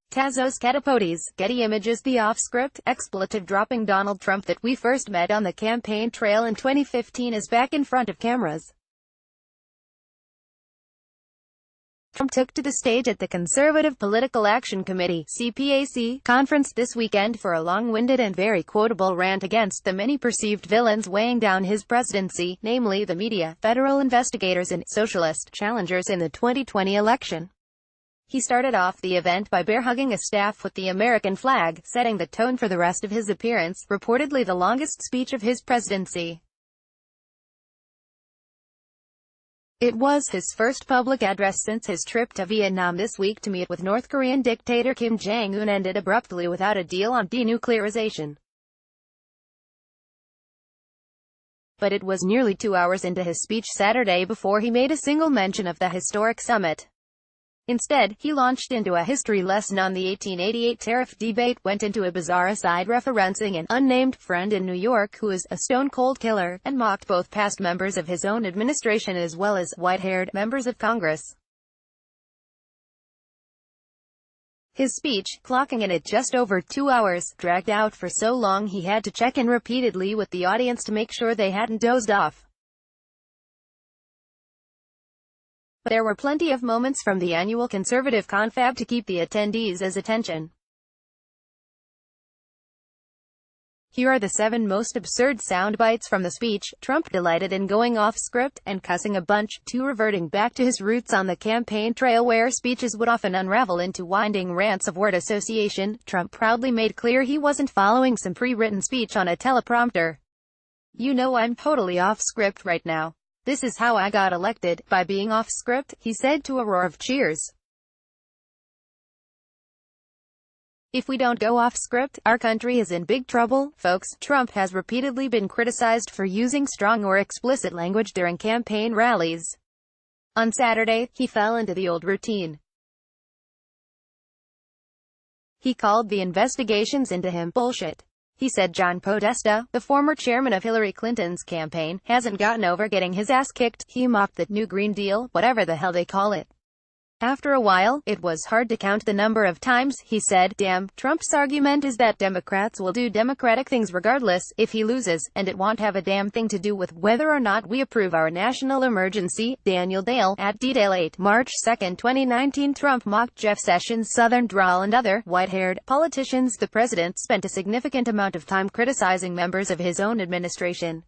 Tasos Katopodis, Getty Images. The off-script, expletive-dropping Donald Trump that we first met on the campaign trail in 2015 is back in front of cameras. Trump took to the stage at the Conservative Political Action Committee (CPAC) conference this weekend for a long-winded and very quotable rant against the many perceived villains weighing down his presidency, namely the media, federal investigators and socialist challengers in the 2020 election. He started off the event by bear-hugging a staf with the American flag, setting the tone for the rest of his appearance, reportedly the longest speech of his presidency. It was his first public address since his trip to Vietnam this week to meet with North Korean dictator Kim Jong-un ended abruptly without a deal on denuclearization. But it was nearly 2 hours into his speech Saturday before he made a single mention of the historic summit. Instead, he launched into a history lesson on the 1888 tariff debate, went into a bizarre aside referencing an unnamed friend in New York who is a stone-cold killer, and mocked both past members of his own administration as well as white-haired members of Congress. His speech, clocking in at just over 2 hours, dragged out for so long he had to check in repeatedly with the audience to make sure they hadn't dozed off. There were plenty of moments from the annual conservative confab to keep the attendees' attention. Here are the 7 most absurd sound bites from the speech. Trump delighted in going off script, and cussing a bunch, to reverting back to his roots on the campaign trail where speeches would often unravel into winding rants of word association. Trump proudly made clear he wasn't following some pre-written speech on a teleprompter. "You know I'm totally off script right now. This is how I got elected, by being off script," he said to a roar of cheers. "If we don't go off script, our country is in big trouble, folks." Trump has repeatedly been criticized for using strong or explicit language during campaign rallies. On Saturday, he fell into the old routine. He called the investigations into him bullshit. He said John Podesta, the former chairman of Hillary Clinton's campaign, hasn't gotten over getting his ass kicked. He mocked the New Green Deal, whatever the hell they call it. After a while, it was hard to count the number of times he said, "Damn." Trump's argument is that Democrats will do Democratic things regardless if he loses, and it won't have a damn thing to do with whether or not we approve our national emergency. Daniel Dale, at Detail 8, March 2, 2019. Trump mocked Jeff Sessions' Southern drawl and other white-haired politicians. The president spent a significant amount of time criticizing members of his own administration.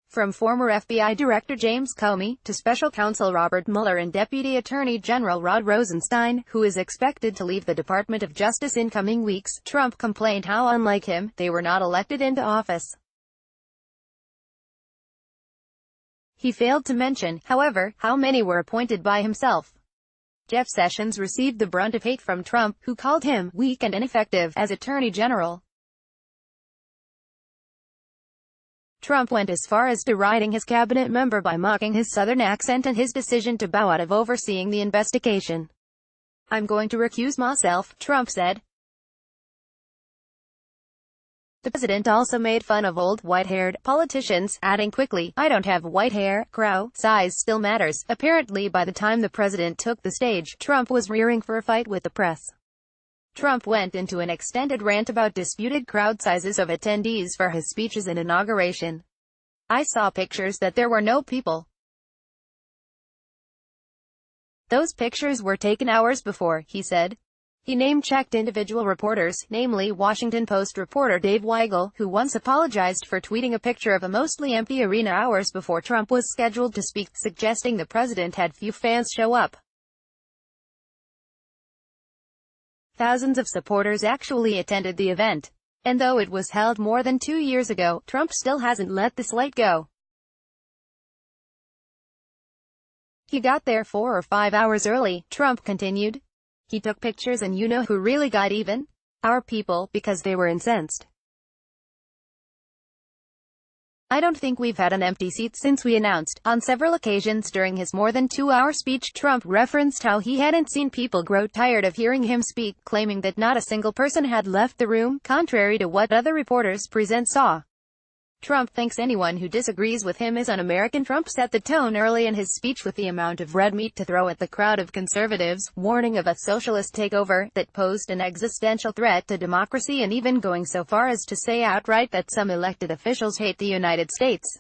From former FBI Director James Comey, to Special Counsel Robert Mueller and Deputy Attorney General Rod Rosenstein, who is expected to leave the Department of Justice in coming weeks, Trump complained how, unlike him, they were not elected into office. He failed to mention, however, how many were appointed by himself. Jeff Sessions received the brunt of hate from Trump, who called him weak and ineffective as Attorney General. Trump went as far as deriding his cabinet member by mocking his Southern accent and his decision to bow out of overseeing the investigation. "I'm going to recuse myself," Trump said. The president also made fun of old, white-haired politicians, adding quickly, "I don't have white hair, crow, size still matters." Apparently by the time the president took the stage, Trump was rearing for a fight with the press. Trump went into an extended rant about disputed crowd sizes of attendees for his speeches and inauguration. "I saw pictures that there were no people. Those pictures were taken hours before," he said. He name-checked individual reporters, namely Washington Post reporter Dave Weigel, who once apologized for tweeting a picture of a mostly empty arena hours before Trump was scheduled to speak, suggesting the president had few fans show up. Thousands of supporters actually attended the event. And though it was held more than 2 years ago, Trump still hasn't let the slate go. "He got there 4 or 5 hours early," Trump continued. "He took pictures, and you know who really got even? Our people, because they were incensed. I don't think we've had an empty seat since we announced." On several occasions during his more than 2-hour speech, Trump referenced how he hadn't seen people grow tired of hearing him speak, claiming that not a single person had left the room, contrary to what other reporters present saw. Trump thinks anyone who disagrees with him is un-American. Trump set the tone early in his speech with the amount of red meat to throw at the crowd of conservatives, warning of a socialist takeover that posed an existential threat to democracy, and even going so far as to say outright that some elected officials hate the United States.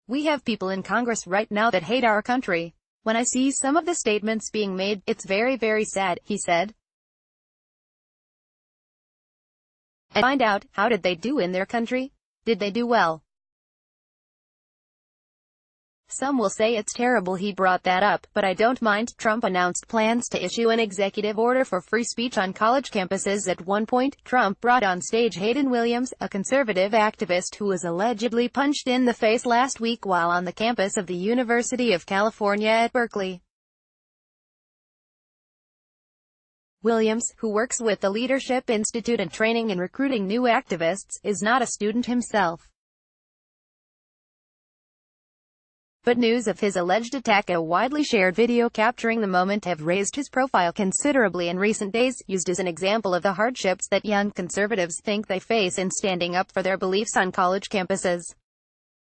"We have people in Congress right now that hate our country. When I see some of the statements being made, it's very, very sad," he said. "And find out, how did they do in their country? Did they do well? Some will say it's terrible he brought that up, but I don't mind." Trump announced plans to issue an executive order for free speech on college campuses. At one point, Trump brought on stage Hayden Williams, a conservative activist who was allegedly punched in the face last week while on the campus of the University of California at Berkeley. Williams, who works with the Leadership Institute and training and recruiting new activists, is not a student himself. But news of his alleged attack, a widely shared video capturing the moment, have raised his profile considerably in recent days, used as an example of the hardships that young conservatives think they face in standing up for their beliefs on college campuses.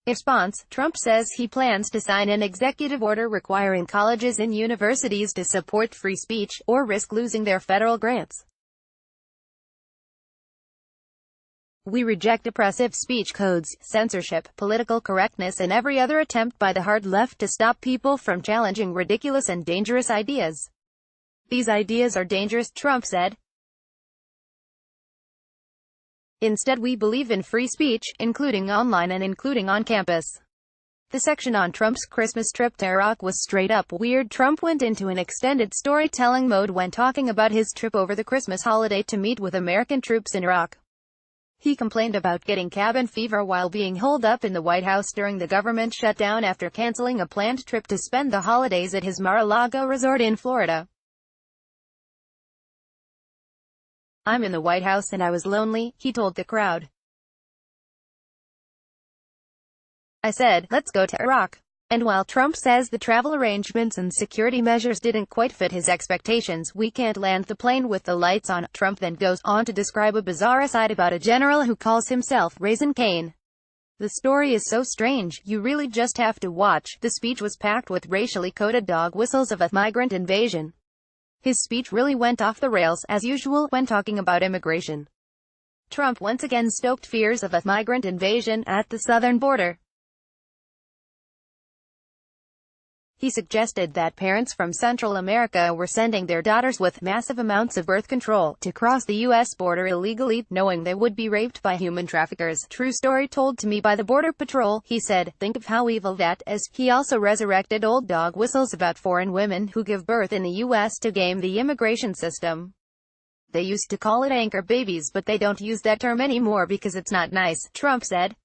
In response, Trump says he plans to sign an executive order requiring colleges and universities to support free speech, or risk losing their federal grants. "We reject oppressive speech codes, censorship, political correctness, and every other attempt by the hard left to stop people from challenging ridiculous and dangerous ideas. These ideas are dangerous," Trump said. "Instead, we believe in free speech, including online and including on campus." The section on Trump's Christmas trip to Iraq was straight up weird. Trump went into an extended storytelling mode when talking about his trip over the Christmas holiday to meet with American troops in Iraq. He complained about getting cabin fever while being holed up in the White House during the government shutdown after canceling a planned trip to spend the holidays at his Mar-a-Lago resort in Florida. "I'm in the White House and I was lonely," he told the crowd. "I said, let's go to Iraq." And while Trump says the travel arrangements and security measures didn't quite fit his expectations, "We can't land the plane with the lights on," Trump then goes on to describe a bizarre aside about a general who calls himself Raisin Cane. "The story is so strange, you really just have to watch." The speech was packed with racially coded dog whistles of a migrant invasion. His speech really went off the rails, as usual, when talking about immigration. Trump once again stoked fears of a migrant invasion at the southern border. He suggested that parents from Central America were sending their daughters with massive amounts of birth control to cross the U.S. border illegally, knowing they would be raped by human traffickers. "True story told to me by the Border Patrol," he said. "Think of how evil that is." He also resurrected old dog whistles about foreign women who give birth in the U.S. to game the immigration system. "They used to call it anchor babies, but they don't use that term anymore because it's not nice," Trump said.